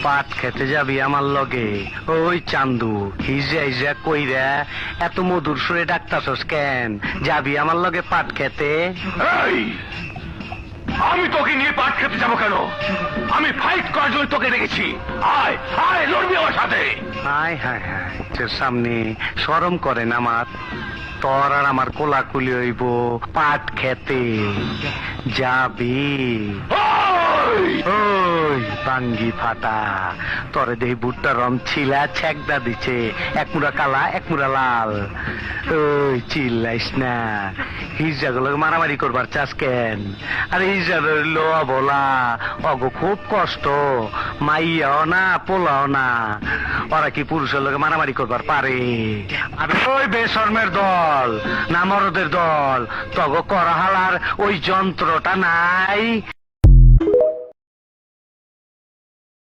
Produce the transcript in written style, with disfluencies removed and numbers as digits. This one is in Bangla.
পাট খেতে যাবি আমার লগে? ওই চান্দু হিজা হিজা কইরা এত মধুর সুরে ডাকতাছস কেন? যাবি আমার লগে পাট খেতে? এই, আমি তোকে নিয়ে পাট খেতে যাবো কেন? আমি ফাইট করার জন্য তোকে রেখেছি। আয় আয়, লড়বি আমার সাথে। হায় হায় হায়, তোর সামনে শরম করে না আমার? তোর আর আমার কোলাকুলি হইব পাট খেতে। যাবি? ওই বাঙ্গি ফাটা, তরে দেহি ভুট্টা রম ছিলা ছেকদা দিছে, এক মুড়া কালা এক মুড়া লাল। ওই চিল্লাইস না, হিজড়াগুলো মারামারি করবার চাস কেন? আরে হিজড়া লো বলা অগো খুব কষ্ট, মাইয়াও না পোলাও না, ওরা কি পুরুষের লোকে মারামারি করবার পারে? আরে ওই বেশর্মের দল না মরদের দল, তগো করা হালার ওই যন্ত্রটা নাই।